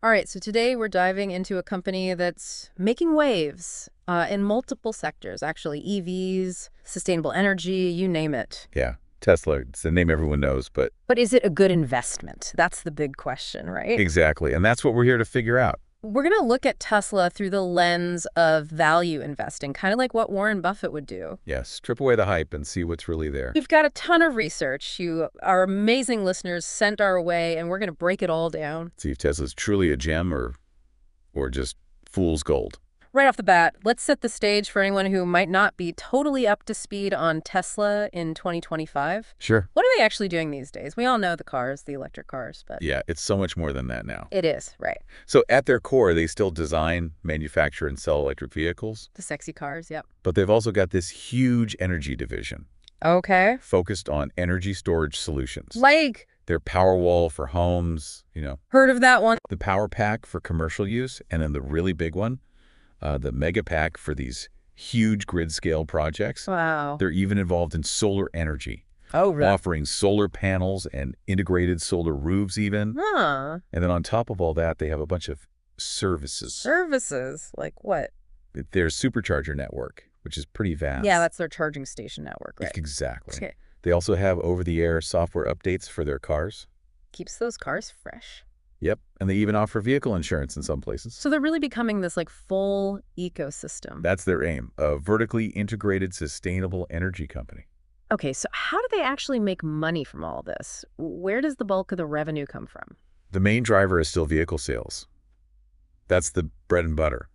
All right, so today we're diving into a company that's making waves in multiple sectors, actually. EVs, sustainable energy, you name it. Yeah, Tesla, it's the name everyone knows, but But is it a good investment? That's the big question, right? exactly. And that's what we're here to figure out. We're going to look at Tesla through the lens of value investing, kind of like what Warren Buffett would do. Yeah, strip away the hype and see what's really there. We've got a ton of research our amazing listeners sent our way, and we're going to break it all down. See if Tesla's truly a gem or just fool's gold. Right off the bat, let's set the stage for anyone who might not be totally up to speed on Tesla in 2025. Sure. What are they actually doing these days? We all know the cars, the electric cars, but... Yeah, it's so much more than that now. It is, right. So at their core, they still design, manufacture, and sell electric vehicles. The sexy cars, yep. But they've also got this huge energy division Okay. focused on energy storage solutions. Like, Their Powerwall for homes, heard of that one? the Power Pack for commercial use, and then the really big one, the Mega Pack for these huge grid-scale projects. Wow. They're even involved in solar energy, Oh, really? offering solar panels and integrated solar roofs even. Huh. And then on top of all that, they have a bunch of services. Services? Like what? Their supercharger network, which is pretty vast. Yeah, that's their charging station network, right? Exactly. Okay. They also have over-the-air software updates for their cars. Keeps those cars fresh. Yep. And they even offer vehicle insurance in some places. So they're really becoming this, like, full ecosystem. That's their aim, a vertically integrated, sustainable energy company. Okay, so how do they actually make money from all this? Where does the bulk of the revenue come from? The main driver is still vehicle sales. That's the bread and butter.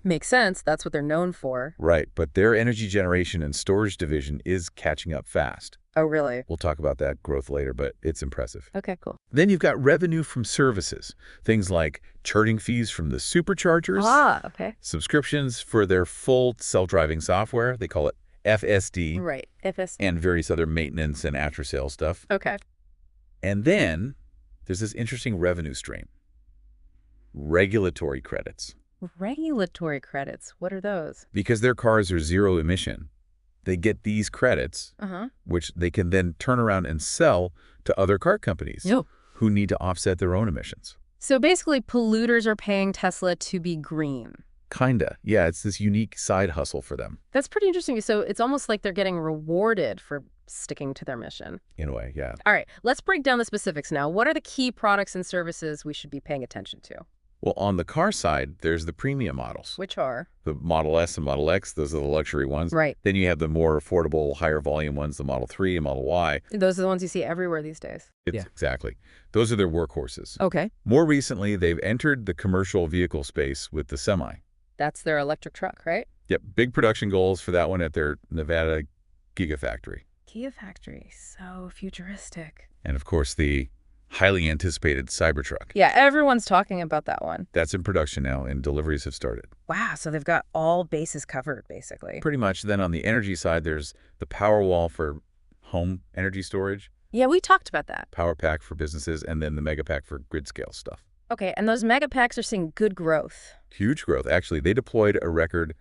Makes sense. That's what they're known for. Right, but their energy generation and storage division is catching up fast. Oh, really? We'll talk about that growth later, but it's impressive. Okay, cool. Then you've got revenue from services, things like charging fees from the superchargers, Ah, okay. subscriptions for their full self-driving software, they call it FSD, Right. FS. and various other maintenance and after-sale stuff. Okay. And then there's this interesting revenue stream, regulatory credits. Regulatory credits. What are those? Because their cars are zero emission, they get these credits, which they can then turn around and sell to other car companies who need to offset their own emissions. So basically, polluters are paying Tesla to be green. Kinda. Yeah, it's this unique side hustle for them. That's pretty interesting. So it's almost like they're getting rewarded for sticking to their mission. In a way, yeah. All right, let's break down the specifics now. What are the key products and services we should be paying attention to? Well, on the car side, there's the premium models. Which are? The Model S and Model X, those are the luxury ones. Right. Then you have the more affordable, higher volume ones, the Model 3 and Model Y. Those are the ones you see everywhere these days. Exactly. Those are their workhorses. Okay. More recently, they've entered the commercial vehicle space with the Semi. That's their electric truck, right? Yep, big production goals for that one at their Nevada Gigafactory. Gigafactory. So futuristic. And of course, the highly anticipated Cybertruck. Yeah, everyone's talking about that one. That's in production now, and deliveries have started. Wow, so they've got all bases covered, basically. Pretty much. Then on the energy side, there's the Powerwall for home energy storage, Yeah, we talked about that. Power Pack for businesses, and then the Mega Pack for grid scale stuff. Okay, and those mega packs are seeing good growth. Huge growth. Actually, they deployed a record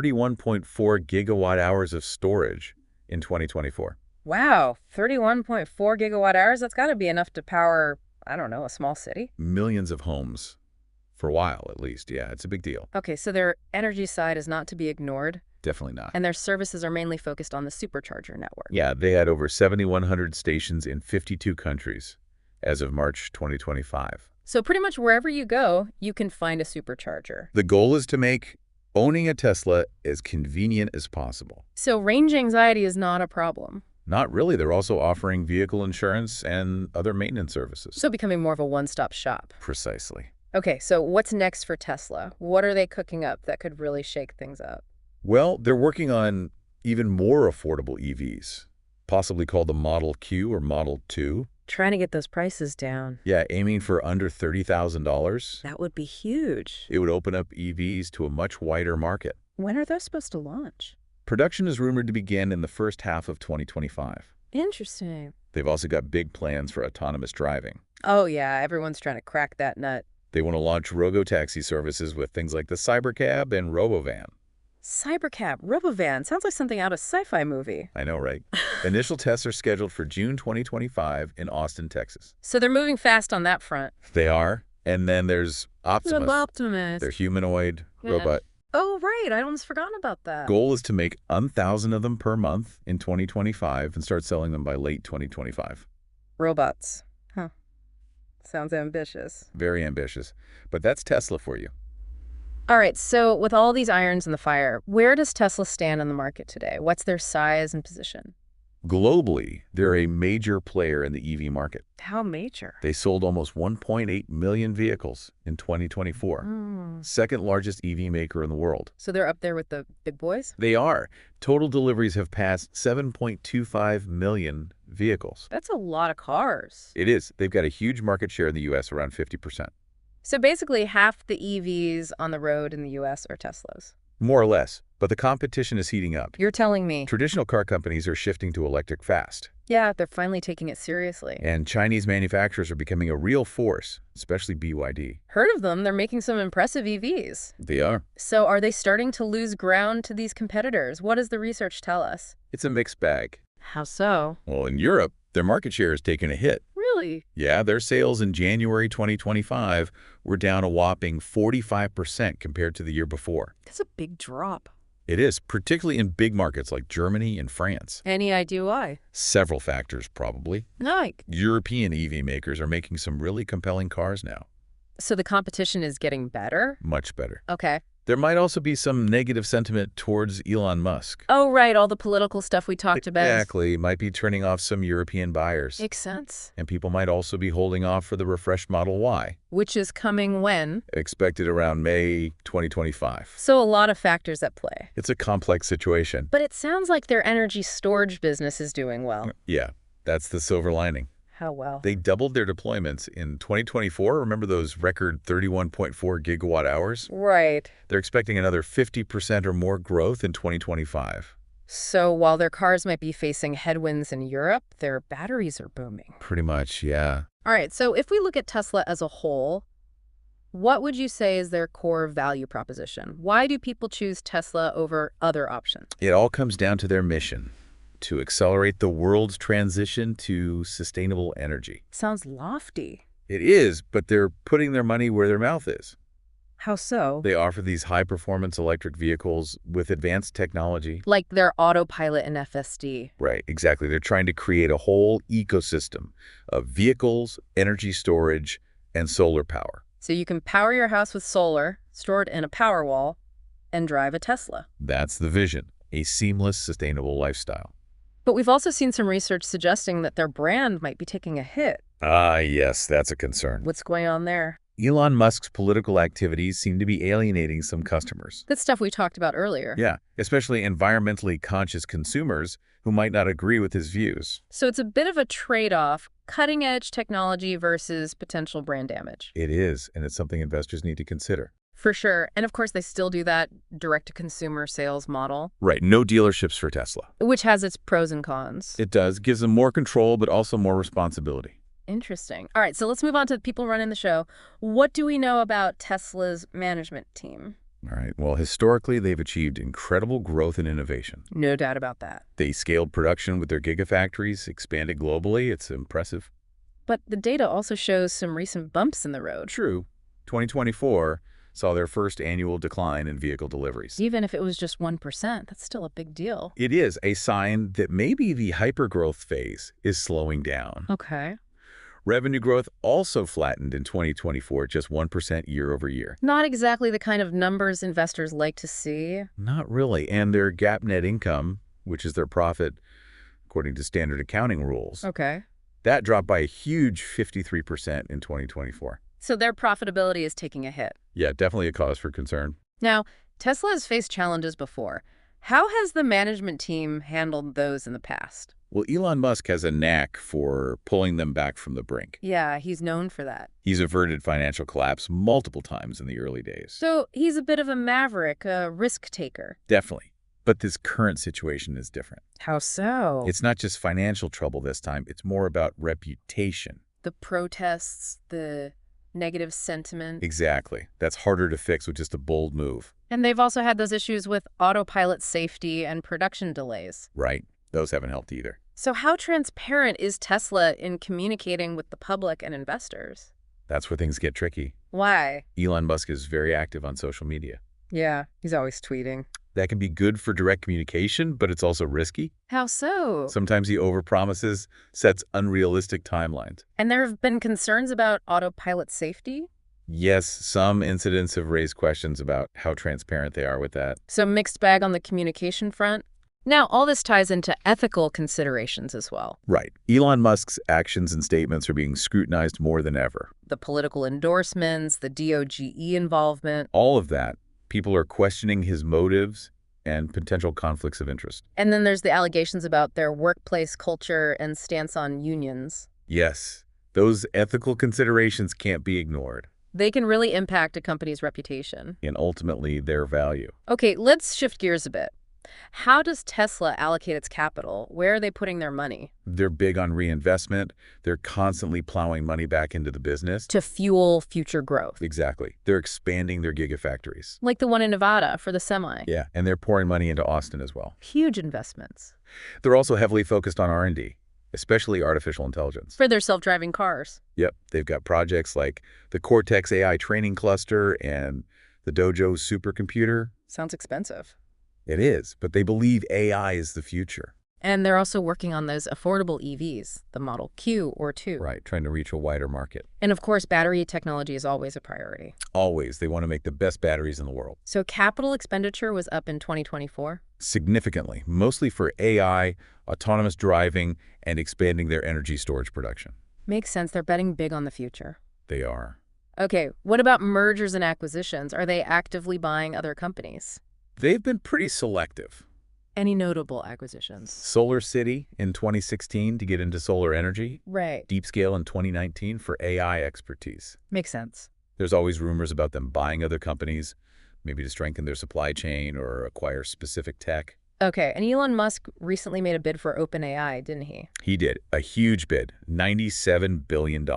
31.4 gigawatt hours of storage in 2024. Wow, 31.4 gigawatt hours? That's got to be enough to power, I don't know, a small city? Millions of homes. For a while, at least. Yeah, it's a big deal. Okay, so their energy side is not to be ignored. Definitely not. And their services are mainly focused on the supercharger network. Yeah, they had over 7,100 stations in 52 countries as of March 2025. So pretty much wherever you go, you can find a supercharger. The goal is to make owning a Tesla as convenient as possible. So range anxiety is not a problem. Not really. They're also offering vehicle insurance and other maintenance services. So becoming more of a one-stop shop. Precisely. Okay, so what's next for Tesla? What are they cooking up that could really shake things up? Well, they're working on even more affordable EVs, possibly called the Model Q or Model 2. Trying to get those prices down. Yeah, aiming for under $30,000. That would be huge. It would open up EVs to a much wider market. When are those supposed to launch? Production is rumored to begin in the first half of 2025. Interesting. They've also got big plans for autonomous driving. Oh, yeah, everyone's trying to crack that nut. They want to launch robo-taxi services with things like the Cybercab and Robovan. Cybercab, Robovan, sounds like something out of a sci-fi movie. I know, right? Initial tests are scheduled for June 2025 in Austin, Texas. So they're moving fast on that front. They are, And then there's Optimus. Optimus. Their humanoid robot. Oh, right. I almost forgot about that. Goal is to make 1,000 of them per month in 2025 and start selling them by late 2025. Robots. Huh. Sounds ambitious. Very ambitious. But that's Tesla for you. All right, so with all these irons in the fire, where does Tesla stand in the market today? What's their size and position? Globally, they're a major player in the EV market. How major? They sold almost 1.8 million vehicles in 2024. Second largest EV maker in the world. So they're up there with the big boys? They are. Total deliveries have passed 7.25 million vehicles. That's a lot of cars. It is. They've got a huge market share in the U.S., around 50%. So basically half the EVs on the road in the U.S. are Teslas. More or less. But the competition is heating up. You're telling me. Traditional car companies are shifting to electric fast. Yeah, they're finally taking it seriously. And Chinese manufacturers are becoming a real force, especially BYD. Heard of them. They're making some impressive EVs. They are. So are they starting to lose ground to these competitors? What does the research tell us? It's a mixed bag. How so? Well, in Europe, their market share has taken a hit. Really? Yeah, their sales in January 2025 were down a whopping 45% compared to the year before. That's a big drop. It is, particularly in big markets like Germany and France. Any idea why? Several factors, probably. Like? European EV makers are making some really compelling cars now. So the competition is getting better? Much better. Okay. There might also be some negative sentiment towards Elon Musk. Oh, right. All the political stuff we talked about. Exactly. Might be turning off some European buyers. Makes sense. And people might also be holding off for the refreshed Model Y. Which is coming when? Expected around May 2025. So a lot of factors at play. It's a complex situation. But it sounds like their energy storage business is doing well. Yeah, that's the silver lining. How well? They doubled their deployments in 2024. Remember those record 31.4 gigawatt hours? Right. They're expecting another 50% or more growth in 2025. So while their cars might be facing headwinds in Europe, their batteries are booming. Pretty much, yeah. All right, so if we look at Tesla as a whole, what would you say is their core value proposition? Why do people choose Tesla over other options? It all comes down to their mission: to accelerate the world's transition to sustainable energy. Sounds lofty. It is, but they're putting their money where their mouth is. How so? They offer these high-performance electric vehicles with advanced technology. Like their autopilot and FSD. Right, exactly. They're trying to create a whole ecosystem of vehicles, energy storage, and solar power. So you can power your house with solar, stored in a Powerwall, and drive a Tesla. That's the vision, a seamless, sustainable lifestyle. But we've also seen some research suggesting that their brand might be taking a hit. Ah, yes, that's a concern. What's going on there? Elon Musk's political activities seem to be alienating some customers. That's stuff we talked about earlier. Yeah, especially environmentally conscious consumers who might not agree with his views. So it's a bit of a trade-off, cutting-edge technology versus potential brand damage. It is, and it's something investors need to consider. For sure. And of course, they still do that direct-to-consumer sales model. Right, no dealerships for Tesla. Which has its pros and cons. It does. Gives them more control, but also more responsibility. Interesting. All right, so let's move on to the people running the show. What do we know about Tesla's management team? All right, well, historically, they've achieved incredible growth and innovation. No doubt about that. They scaled production with their gigafactories, expanded globally. It's impressive. But the data also shows some recent bumps in the road. True. 2024 saw their first annual decline in vehicle deliveries. Even if it was just 1%, that's still a big deal. It is a sign that maybe the hypergrowth phase is slowing down. Okay. Revenue growth also flattened in 2024, just 1% year over year. Not exactly the kind of numbers investors like to see. Not really. And their GAAP net income, which is their profit according to standard accounting rules, Okay. that dropped by a huge 53% in 2024. So their profitability is taking a hit. Yeah, definitely a cause for concern. Now, Tesla has faced challenges before. How has the management team handled those in the past? Well, Elon Musk has a knack for pulling them back from the brink. Yeah, he's known for that. He's averted financial collapse multiple times in the early days. So he's a bit of a maverick, a risk taker. Definitely. But this current situation is different. How so? It's not just financial trouble this time. It's more about reputation. The protests, the negative sentiment. Exactly. That's harder to fix with just a bold move. And they've also had those issues with autopilot safety and production delays. Right. Those haven't helped either. So how transparent is Tesla in communicating with the public and investors? That's where things get tricky. Why? Elon Musk is very active on social media. Yeah, he's always tweeting. That can be good for direct communication, but it's also risky. How so? Sometimes he overpromises, sets unrealistic timelines. And there have been concerns about autopilot safety? Yes, some incidents have raised questions about how transparent they are with that. So mixed bag on the communication front? Now, all this ties into ethical considerations as well. Right. Elon Musk's actions and statements are being scrutinized more than ever. The political endorsements, the DOGE involvement. All of that. People are questioning his motives and potential conflicts of interest. And then there's the allegations about their workplace culture and stance on unions. Yes, those ethical considerations can't be ignored. They can really impact a company's reputation. And ultimately, their value. Okay, let's shift gears a bit. How does Tesla allocate its capital? Where are they putting their money? They're big on reinvestment. They're constantly plowing money back into the business. To fuel future growth. Exactly. They're expanding their gigafactories. Like the one in Nevada for the semi. Yeah, and they're pouring money into Austin as well. Huge investments. They're also heavily focused on R&D, especially artificial intelligence. For their self-driving cars. Yep, they've got projects like the Cortex AI training cluster and the Dojo supercomputer. Sounds expensive. It is, but they believe AI is the future. And they're also working on those affordable EVs, the Model Q or 2. Right, trying to reach a wider market. And of course, battery technology is always a priority. Always. They want to make the best batteries in the world. So capital expenditure was up in 2024? Significantly, mostly for AI, autonomous driving, and expanding their energy storage production. Makes sense. They're betting big on the future. They are. Okay, what about mergers and acquisitions? Are they actively buying other companies? They've been pretty selective. Any notable acquisitions? Solar City in 2016 to get into solar energy. Right. DeepScale in 2019 for AI expertise. Makes sense. There's always rumors about them buying other companies, maybe to strengthen their supply chain or acquire specific tech. Okay, and Elon Musk recently made a bid for OpenAI, didn't he? He did. A huge bid, $97 billion.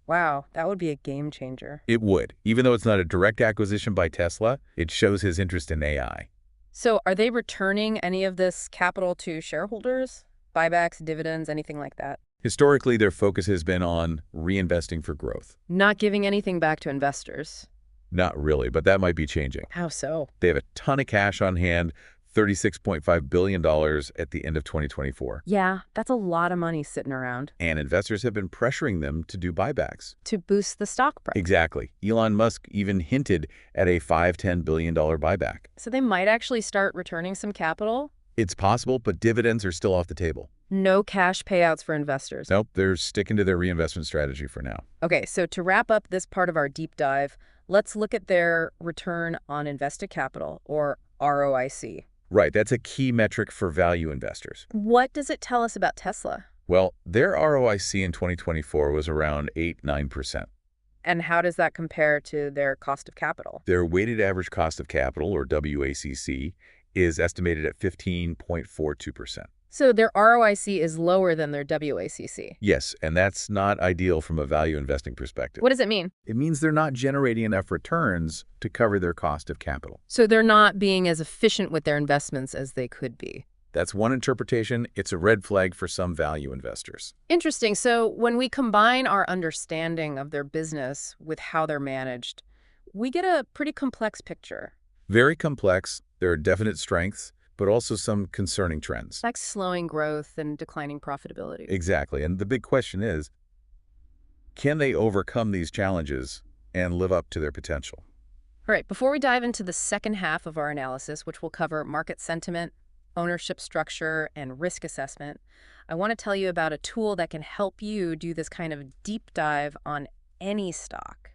Wow, that would be a game changer. It would. Even though it's not a direct acquisition by Tesla, it shows his interest in AI. So are they returning any of this capital to shareholders? Buybacks, dividends, anything like that? Historically, their focus has been on reinvesting for growth. Not giving anything back to investors? Not really, but that might be changing. How so? They have a ton of cash on hand, $36.5 billion at the end of 2024. Yeah, that's a lot of money sitting around. And investors have been pressuring them to do buybacks. To boost the stock price. Exactly. Elon Musk even hinted at a $5–10 billion buyback. So they might actually start returning some capital? It's possible, but dividends are still off the table. No cash payouts for investors? Nope, they're sticking to their reinvestment strategy for now. Okay, so to wrap up this part of our deep dive, let's look at their return on invested capital, or ROIC. Right, that's a key metric for value investors. What does it tell us about Tesla? Well, their ROIC in 2024 was around 8–9%. And how does that compare to their cost of capital? Their weighted average cost of capital, or WACC, is estimated at 15.42%. So their ROIC is lower than their WACC? Yes, and that's not ideal from a value investing perspective. What does it mean? It means they're not generating enough returns to cover their cost of capital. So they're not being as efficient with their investments as they could be. That's one interpretation. It's a red flag for some value investors. Interesting. So when we combine our understanding of their business with how they're managed, we get a pretty complex picture. Very complex. There are definite strengths, but also some concerning trends. Like slowing growth and declining profitability. Exactly. And the big question is, can they overcome these challenges and live up to their potential? All right, before we dive into the second half of our analysis, which will cover market sentiment, ownership structure, and risk assessment, I want to tell you about a tool that can help you do this kind of deep dive on any stock.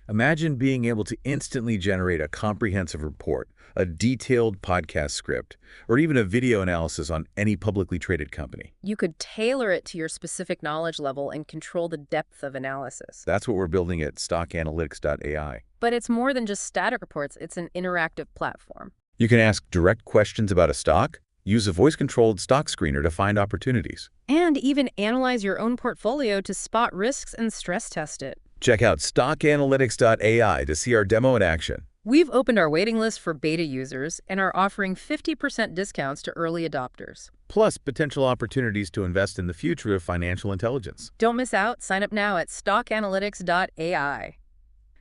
Imagine being able to instantly generate a comprehensive report, a detailed podcast script, or even a video analysis on any publicly traded company. You could tailor it to your specific knowledge level and control the depth of analysis. That's what we're building at stockanalytics.ai. But it's more than just static reports. It's an interactive platform. You can ask direct questions about a stock, use a voice-controlled stock screener to find opportunities, and even analyze your own portfolio to spot risks and stress test it. Check out stockanalytics.ai to see our demo in action. We've opened our waiting list for beta users and are offering 50% discounts to early adopters. Plus, potential opportunities to invest in the future of financial intelligence. Don't miss out. Sign up now at stockanalytics.ai.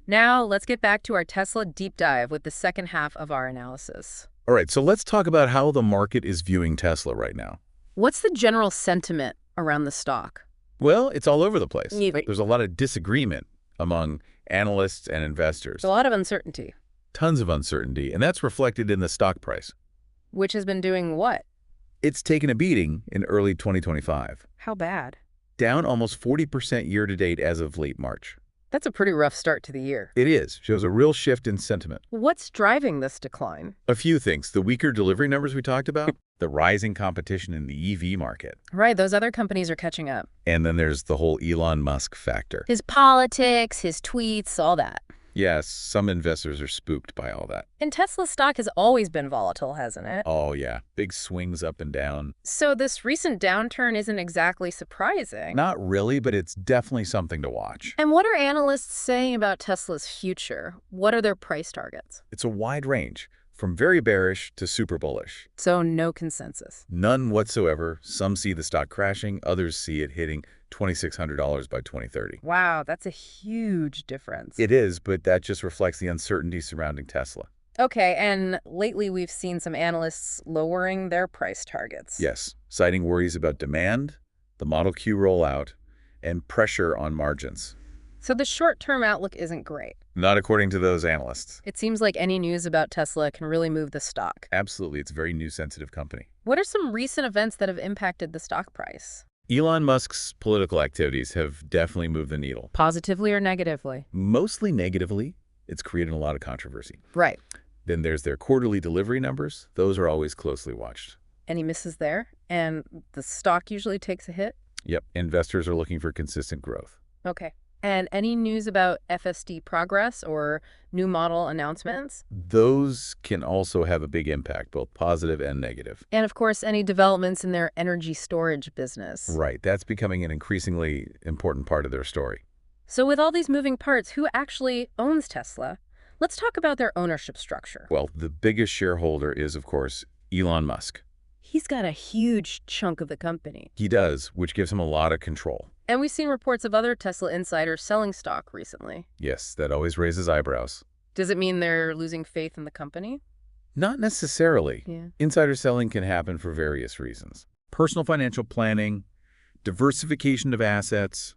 Now, let's get back to our Tesla deep dive with the second half of our analysis. All right, so let's talk about how the market is viewing Tesla right now. What's the general sentiment around the stock? Well, it's all over the place. There's a lot of disagreement among analysts and investors. A lot of uncertainty. Tons of uncertainty, and that's reflected in the stock price. Which has been doing what? It's taken a beating in early 2025. How bad? Down almost 40% year-to-date as of late March. That's a pretty rough start to the year. It is. Shows a real shift in sentiment. What's driving this decline? A few things. The weaker delivery numbers we talked about, the rising competition in the EV market. Right, those other companies are catching up. And then there's the whole Elon Musk factor. His politics, his tweets, all that. Yes, some investors are spooked by all that. And Tesla stock has always been volatile, hasn't it? Oh, yeah. Big swings up and down. So this recent downturn isn't exactly surprising. Not really, but it's definitely something to watch. And what are analysts saying about Tesla's future? What are their price targets? It's a wide range, from very bearish to super bullish. So no consensus. None whatsoever. Some see the stock crashing, others see it hitting $2,600 by 2030. Wow, that's a huge difference. It is, but that just reflects the uncertainty surrounding Tesla. Okay, and lately we've seen some analysts lowering their price targets. Yes, citing worries about demand, the Model Q rollout, and pressure on margins. So the short-term outlook isn't great. Not according to those analysts. It seems like any news about Tesla can really move the stock. Absolutely, it's a very news-sensitive company. What are some recent events that have impacted the stock price? Elon Musk's political activities have definitely moved the needle. Positively or negatively? Mostly negatively. It's created a lot of controversy. Right. Then there's their quarterly delivery numbers. Those are always closely watched. Any misses there? And the stock usually takes a hit? Yep, investors are looking for consistent growth. Okay. And any news about FSD progress or new model announcements? Those can also have a big impact, both positive and negative. And of course, any developments in their energy storage business. Right, that's becoming an increasingly important part of their story. So with all these moving parts, who actually owns Tesla? Let's talk about their ownership structure. Well, the biggest shareholder is, of course, Elon Musk. He's got a huge chunk of the company. He does, which gives him a lot of control. And we've seen reports of other Tesla insiders selling stock recently. Yes, that always raises eyebrows. Does it mean they're losing faith in the company? Not necessarily. Yeah. Insider selling can happen for various reasons. Personal financial planning, diversification of assets,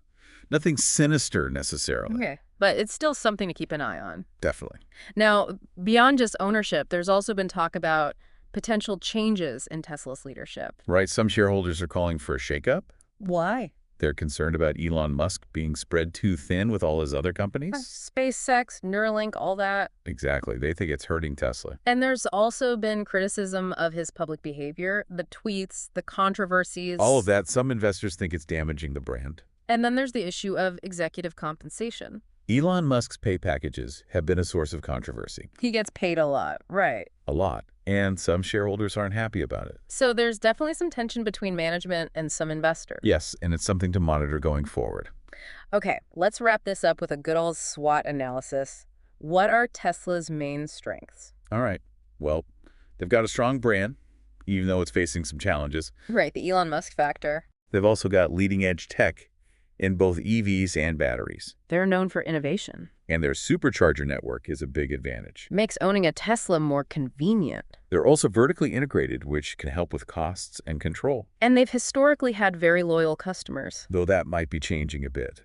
nothing sinister necessarily. Okay, but it's still something to keep an eye on. Definitely. Now, beyond just ownership, there's also been talk about potential changes in Tesla's leadership. Right, some shareholders are calling for a shakeup. Why? They're concerned about Elon Musk being spread too thin with all his other companies. SpaceX, Neuralink, all that. Exactly. They think it's hurting Tesla. And there's also been criticism of his public behavior, the tweets, the controversies. All of that. Some investors think it's damaging the brand. And then there's the issue of executive compensation. Elon Musk's pay packages have been a source of controversy. He gets paid a lot, right? A lot. And some shareholders aren't happy about it. So there's definitely some tension between management and some investors. Yes, and it's something to monitor going forward. Okay, let's wrap this up with a good old SWOT analysis. What are Tesla's main strengths? All right. Well, they've got a strong brand, even though it's facing some challenges. Right, the Elon Musk factor. They've also got leading-edge tech in both EVs and batteries. They're known for innovation. And their supercharger network is a big advantage. Makes owning a Tesla more convenient. They're also vertically integrated, which can help with costs and control. And they've historically had very loyal customers. Though that might be changing a bit.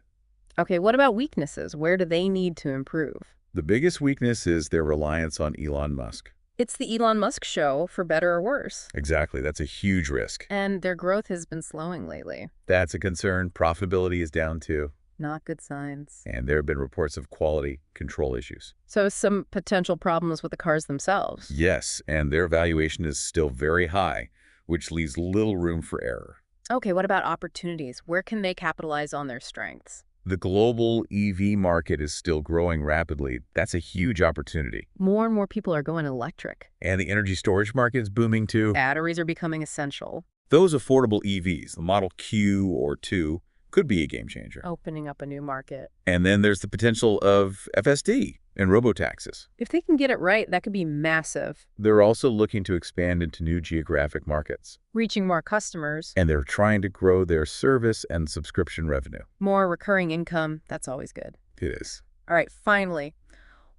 Okay, what about weaknesses? Where do they need to improve? The biggest weakness is their reliance on Elon Musk. It's the Elon Musk show, for better or worse. Exactly. That's a huge risk. And their growth has been slowing lately. That's a concern. Profitability is down too. Not good signs. And there have been reports of quality control issues. So some potential problems with the cars themselves. Yes, and their valuation is still very high, which leaves little room for error. Okay, what about opportunities? Where can they capitalize on their strengths? The global EV market is still growing rapidly. That's a huge opportunity. More and more people are going electric. And the energy storage market is booming too. Batteries are becoming essential. Those affordable EVs, the Model Q or 2, could be a game changer. Opening up a new market. And then there's the potential of FSD and robotaxis. If they can get it right, that could be massive. They're also looking to expand into new geographic markets. Reaching more customers. And they're trying to grow their service and subscription revenue. More recurring income, that's always good. It is. All right, finally,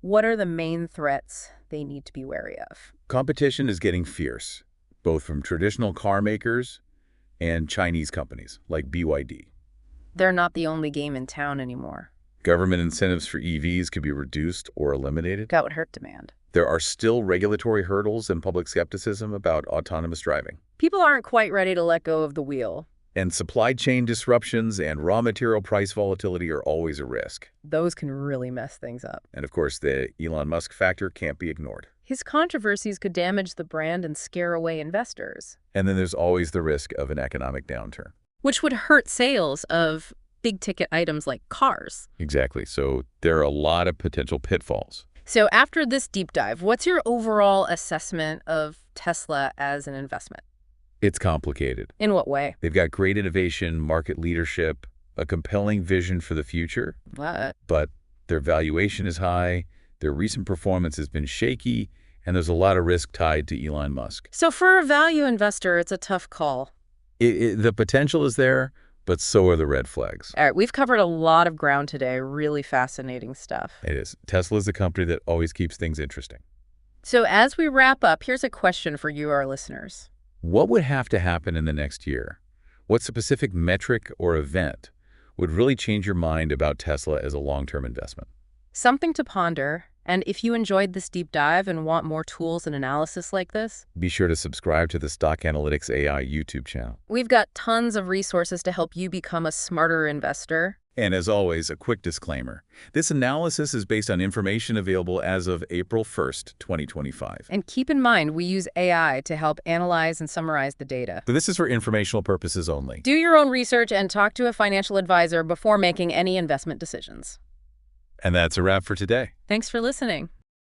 what are the main threats they need to be wary of? Competition is getting fierce, both from traditional car makers and Chinese companies like BYD. They're not the only game in town anymore. Government incentives for EVs could be reduced or eliminated. That would hurt demand. There are still regulatory hurdles and public skepticism about autonomous driving. People aren't quite ready to let go of the wheel. And supply chain disruptions and raw material price volatility are always a risk. Those can really mess things up. And of course, the Elon Musk factor can't be ignored. His controversies could damage the brand and scare away investors. And then there's always the risk of an economic downturn. Which would hurt sales of big-ticket items like cars. Exactly. So there are a lot of potential pitfalls. So after this deep dive, what's your overall assessment of Tesla as an investment? It's complicated. In what way? They've got great innovation, market leadership, a compelling vision for the future. What? But their valuation is high, their recent performance has been shaky, and there's a lot of risk tied to Elon Musk. So for a value investor, it's a tough call. The potential is there, but so are the red flags. All right, we've covered a lot of ground today. Really fascinating stuff. It is. Tesla is a company that always keeps things interesting. So as we wrap up, here's a question for you, our listeners. What would have to happen in the next year? What specific metric or event would really change your mind about Tesla as a long-term investment? Something to ponder. And if you enjoyed this deep dive and want more tools and analysis like this, be sure to subscribe to the Stock Analytics AI YouTube channel. We've got tons of resources to help you become a smarter investor. And as always, a quick disclaimer. This analysis is based on information available as of April 1st, 2025. And keep in mind, we use AI to help analyze and summarize the data. So this is for informational purposes only. Do your own research and talk to a financial advisor before making any investment decisions. And that's a wrap for today. Thanks for listening.